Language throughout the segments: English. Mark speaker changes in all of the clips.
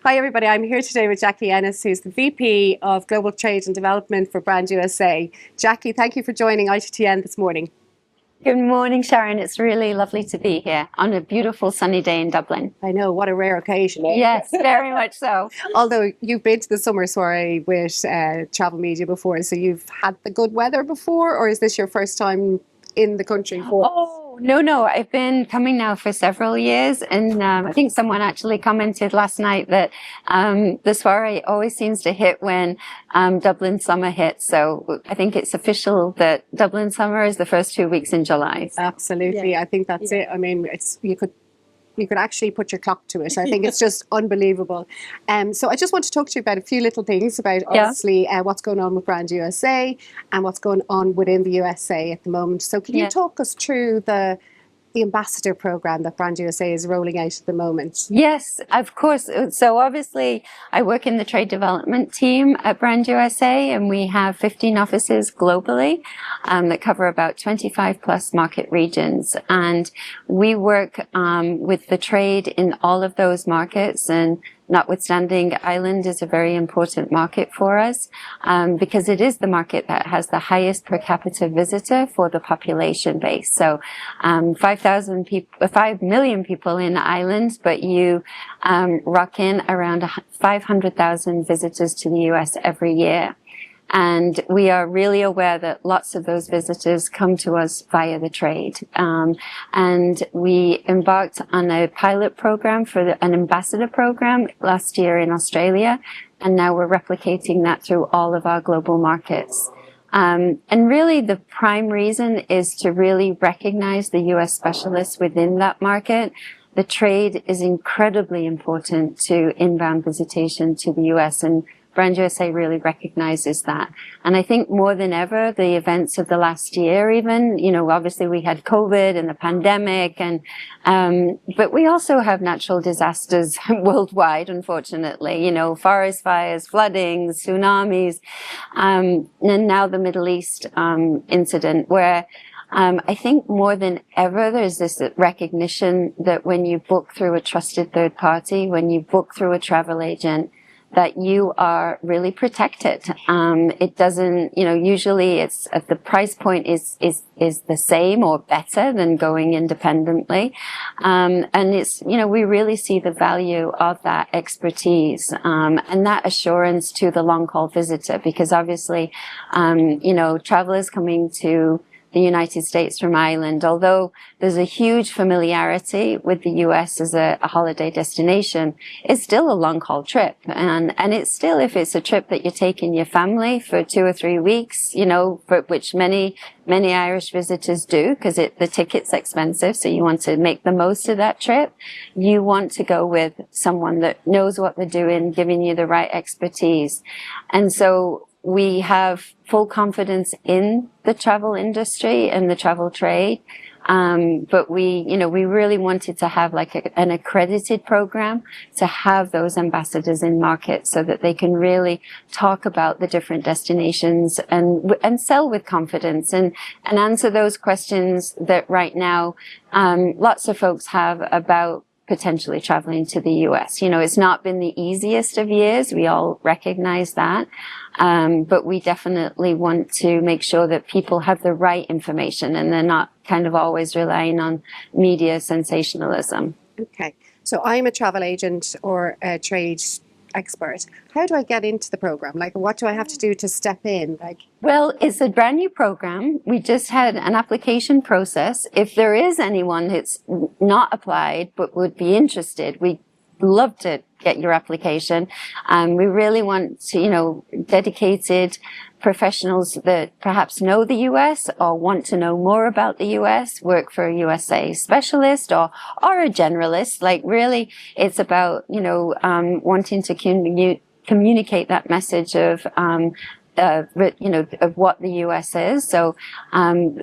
Speaker 1: Hi everybody, I'm here today with Jackie Ennis, who's the VP of Global Trade and Development for Brand USA. Jackie, thank you for joining ITTN this morning.
Speaker 2: Good morning, Sharon. It's really lovely to be here on a beautiful sunny day in Dublin.
Speaker 1: I know, what a rare occasion.
Speaker 2: Yes, very much so.
Speaker 1: Although you've been to the summer soiree with travel media before, so you've had the good weather before, or is this your first time in the country for?
Speaker 2: Oh, no. I've been coming now for several years, and I think someone actually commented last night that the soiree always seems to hit when Dublin summer hits. So I think it's official that Dublin summer is the first 2 weeks in July.
Speaker 1: Absolutely, yeah. I think that's it. I mean, you could actually put your clock to it. I think it's just unbelievable. So I just want to talk to you about a few little things about obviously what's going on with Brand USA and what's going on within the USA at the moment. So can you talk us through the ambassador program that Brand USA is rolling out at the moment?
Speaker 2: Yes, of course. So obviously I work in the trade development team at Brand USA, and we have 15 offices globally that cover about 25 plus market regions. And we work with the trade in all of those markets, and notwithstanding, Ireland is a very important market for us because it is the market that has the highest per capita visitor for the population base. So 5 million people in Ireland, but you rock in around 500,000 visitors to the US every year. And we are really aware that lots of those visitors come to us via the trade. And we embarked on a pilot program for an ambassador program last year in Australia. And now we're replicating that through all of our global markets. And really the prime reason is to really recognize the US specialists within that market. The trade is incredibly important to inbound visitation to the US, and Brand USA really recognizes that. And I think more than ever, the events of the last year even, obviously we had COVID and the pandemic, and but we also have natural disasters worldwide, unfortunately, forest fires, flooding, tsunamis, and now the Middle East incident where I think more than ever, there's this recognition that when you book through a trusted third party, when you book through a travel agent, that you are really protected. It doesn't, usually it's the price point is the same or better than going independently. And it's, we really see the value of that expertise, and that assurance to the long haul visitor, because obviously, travelers coming to the United States from Ireland, although there's a huge familiarity with the US as a holiday destination, it's still a long haul trip. And it's still, if it's a trip that you're taking your family for 2 or 3 weeks, for which many Irish visitors do, because the ticket's expensive. So you want to make the most of that trip. You want to go with someone that knows what they're doing, giving you the right expertise. And so we have full confidence in the travel industry and the travel trade. But we really wanted to have like an accredited program to have those ambassadors in market so that they can really talk about the different destinations and sell with confidence and answer those questions that right now, lots of folks have about potentially traveling to the US. It's not been the easiest of years. We all recognize that. But we definitely want to make sure that people have the right information and they're not kind of always relying on media sensationalism.
Speaker 1: Okay. So I'm a travel agent or a trade expert. How do I get into the program? Like, what do I have to do to step in?
Speaker 2: Well, it's a brand new program. We just had an application process. If there is anyone that's not applied but would be interested, we'd love to get your application. We really want to, dedicated professionals that perhaps know the US or want to know more about the US, work for a USA specialist or a generalist. Like really, it's about, wanting to communicate that message of, of what the US is. So,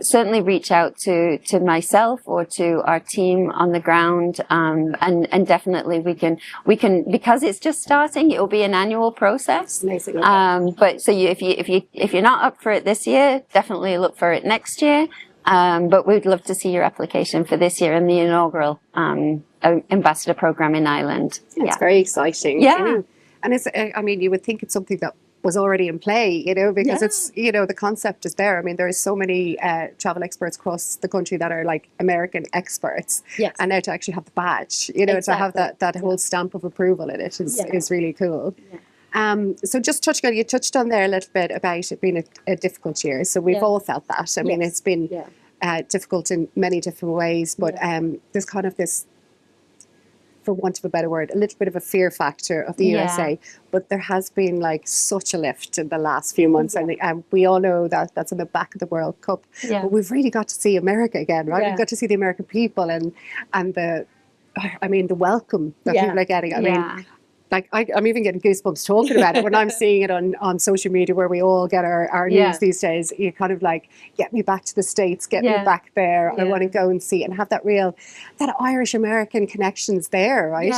Speaker 2: certainly reach out to myself or to our team on the ground. And definitely we can, because it's just starting, it will be an annual process. But so if you're not up for it this year, definitely look for it next year. But we'd love to see your application for this year and the inaugural ambassador program in Ireland.
Speaker 1: It's very exciting.
Speaker 2: Yeah.
Speaker 1: And it's, I mean, you would think it's something that was already in play, you know, because it's, you know, the concept is there. I mean, there are so many travel experts across the country that are like American experts.
Speaker 3: Yes.
Speaker 1: And now to actually have the badge, you know, to have that whole stamp of approval in it is really cool. Yeah. So just you touched on there a little bit about it being a difficult year. So we've all felt that. I mean, it's been difficult in many different ways, but there's kind of this, for want of a better word, a little bit of a fear factor of the USA. But there has been like such a lift in the last few months. And we all know that that's in the back of the World Cup. But we've really got to see America again, right? We've got to see the American people and the welcome that people are getting. I mean, like I'm even getting goosebumps talking about it when I'm seeing it on social media where we all get our news these days. You kind of like, get me back to the States, get me back there. I want to go and see and have that Irish American connections there, right?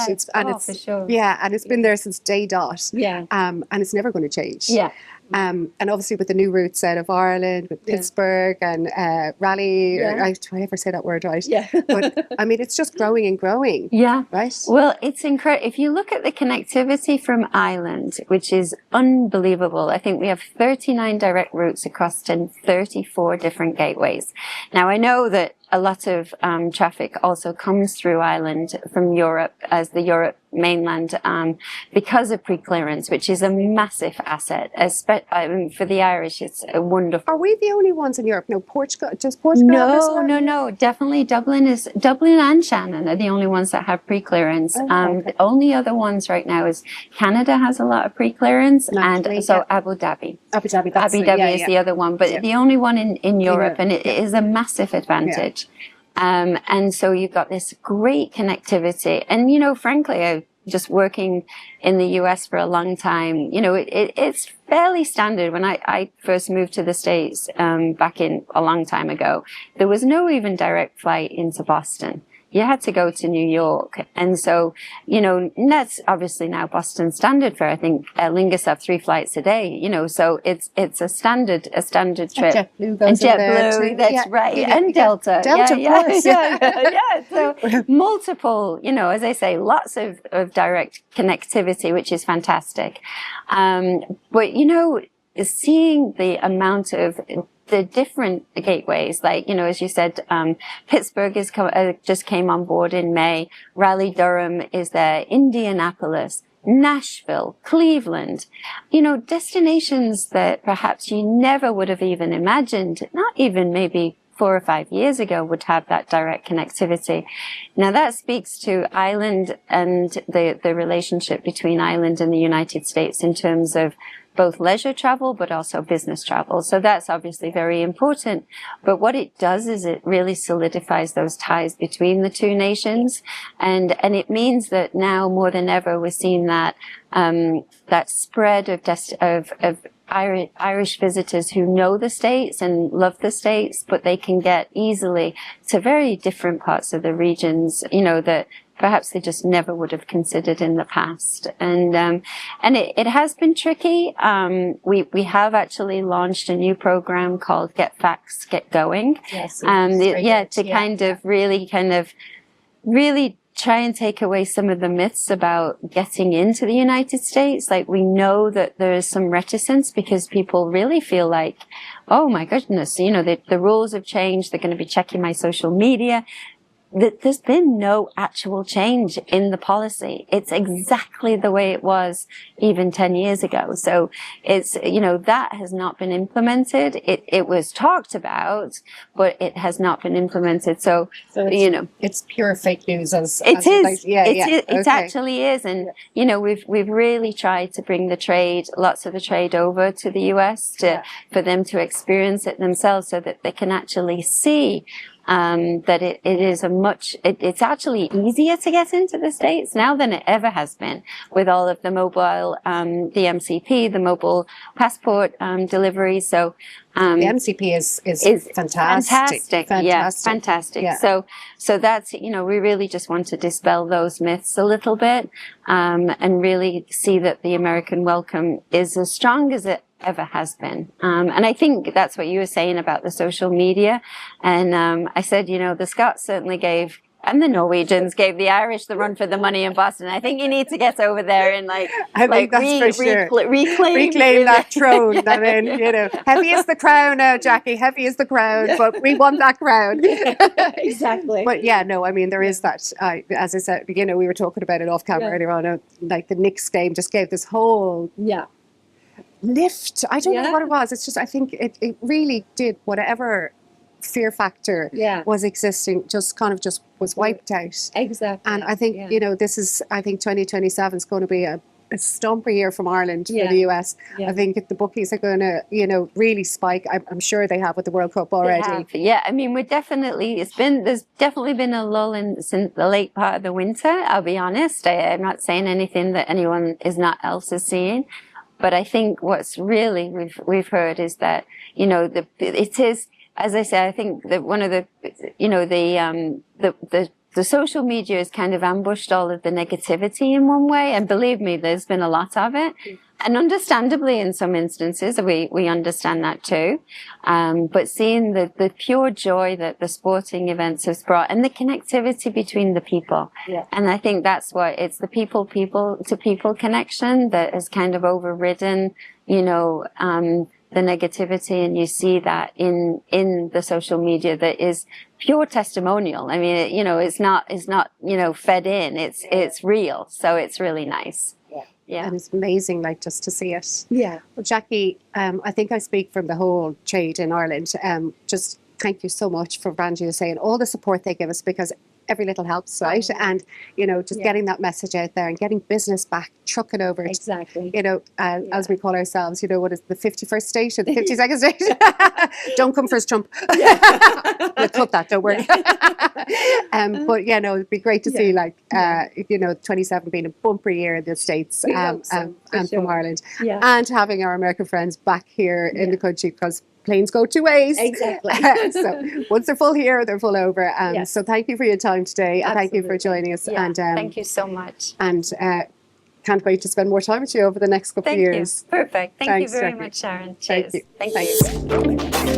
Speaker 2: For sure.
Speaker 1: Yeah, and it's been there since day dot.
Speaker 3: Yeah.
Speaker 1: And it's never going to change.
Speaker 3: Yeah.
Speaker 1: And obviously with the new routes out of Ireland, with Pittsburgh and Raleigh, do I ever say that word right? Yeah. But I mean, it's just growing and growing.
Speaker 2: Yeah.
Speaker 1: Right?
Speaker 2: Well, it's incredible. If you look at the connectivity from Ireland, which is unbelievable, I think we have 39 direct routes across 34 different gateways. Now, I know that a lot of traffic also comes through Ireland from Europe as the Europe mainland because of pre-clearance, which is a massive asset. For the Irish, it's a wonderful.
Speaker 1: Are we the only ones in Europe? No, Portugal. Does Portugal have this one?
Speaker 2: No. Definitely Dublin and Shannon are the only ones that have pre-clearance. The only other ones right now is Canada has a lot of pre-clearance, and so Abu Dhabi.
Speaker 1: Abu Dhabi
Speaker 2: is the other one, but the only one in Europe, and it is a massive advantage. And so you've got this great connectivity. And, you know, frankly, I just working in the US for a long time, you know, it's fairly standard. When I first moved to the States, back in a long time ago, there was no even direct flight into Boston. You had to go to New York. And so, you know, that's obviously now Boston standard for, I think, Aer Lingus have 3 flights a day, you know, so it's a standard trip.
Speaker 1: JetBlue goes in there too.
Speaker 2: That's right. And Delta.
Speaker 1: Delta, of course.
Speaker 2: So multiple, you know, as I say, lots of direct connectivity, which is fantastic. But, you know, seeing the amount of the different gateways, like, you know, as you said, Pittsburgh just came on board in May. Raleigh-Durham is there. Indianapolis, Nashville, Cleveland, you know, destinations that perhaps you never would have even imagined, not even maybe 4 or 5 years ago, would have that direct connectivity. Now that speaks to Ireland and the relationship between Ireland and the United States in terms of both leisure travel, but also business travel. So that's obviously very important. But what it does is it really solidifies those ties between the two nations. And it means that now more than ever, we're seeing that, that spread of Irish visitors who know the States and love the States, but they can get easily to very different parts of the regions, you know, that perhaps they just never would have considered in the past. And it has been tricky. We have actually launched a new program called Get Facts, Get Going.
Speaker 3: Yes.
Speaker 2: Kind of really try and take away some of the myths about getting into the United States. Like, we know that there is some reticence because people really feel like, oh my goodness, you know, the rules have changed. They're going to be checking my social media. There's been no actual change in the policy. It's exactly the way it was even 10 years ago. So it's, you know, that has not been implemented. It was talked about, but it has not been implemented. So you know,
Speaker 1: it's pure fake news
Speaker 2: it actually is. And, you know, we've really tried to bring lots of the trade over to the US for them to experience it themselves so that they can actually see that it is it's actually easier to get into the States now than it ever has been with all of the mobile, the MCP, the mobile passport, delivery. So,
Speaker 1: the MCP is fantastic.
Speaker 2: Fantastic. Yeah. So that's, you know, we really just want to dispel those myths a little bit, and really see that the American welcome is as strong as it ever has been. And I think that's what you were saying about the social media. And I said, the Scots certainly gave, and the Norwegians gave the Irish the run for the money in Boston. I think you need to get over there and
Speaker 1: reclaim that throne. I mean, heavy is the crown now, Jackie. Heavy is the crown, but we want that crown.
Speaker 2: Exactly.
Speaker 1: But yeah, no, I mean, there is that. As I said, we were talking about it off camera earlier on. Like the Knicks game just gave this whole lift. I don't know what it was. It's just I think it really did whatever fear factor was existing, just was wiped out.
Speaker 2: Exactly.
Speaker 1: And I think, this is, I think 2027 is going to be a stomper year from Ireland for the US. I think the bookies are going to, really spike. I'm sure they have with the World Cup already.
Speaker 2: Yeah, I mean, there's definitely been a lull since the late part of the winter, I'll be honest. I'm not saying anything that anyone else is seeing. But I think what's really we've heard is that, it is, as I say, I think that one of the social media has kind of ambushed all of the negativity in one way. And believe me, there's been a lot of it. And understandably, in some instances, we understand that too. But seeing the pure joy that the sporting events has brought and the connectivity between the people. Yeah. And I think that's what it's the people to people connection that has kind of overridden, the negativity, and you see that in the social media that is pure testimonial. I mean, it's not fed in. It's real. So it's really nice. Yeah.
Speaker 1: And it's amazing, just to see it.
Speaker 2: Yeah.
Speaker 1: Well, Jackie, I think I speak from the whole trade in Ireland. Just thank you so much for Brand USA and all the support they give us, because every little helps, right? And, getting that message out there and getting business back, trucking over it.
Speaker 2: Exactly.
Speaker 1: As we call ourselves, what is the 51st state or the 52nd state? Don't come first, Trump. We'll cut that, don't worry. But, it'd be great to see, 27 being a bumper year in the States and from Ireland.
Speaker 2: Yeah.
Speaker 1: And having our American friends back here in the country, because planes go two ways.
Speaker 2: Exactly.
Speaker 1: So once they're full here, they're full over. So thank you for your time today. And thank you for joining us.
Speaker 2: Yeah,
Speaker 1: and
Speaker 2: thank you so much.
Speaker 1: And can't wait to spend more time with you over the next couple of years.
Speaker 2: Perfect. Thank
Speaker 1: Thanks,
Speaker 2: you very
Speaker 1: Jackie.
Speaker 2: much, Sharon. Cheers.
Speaker 1: Thank you. Thanks.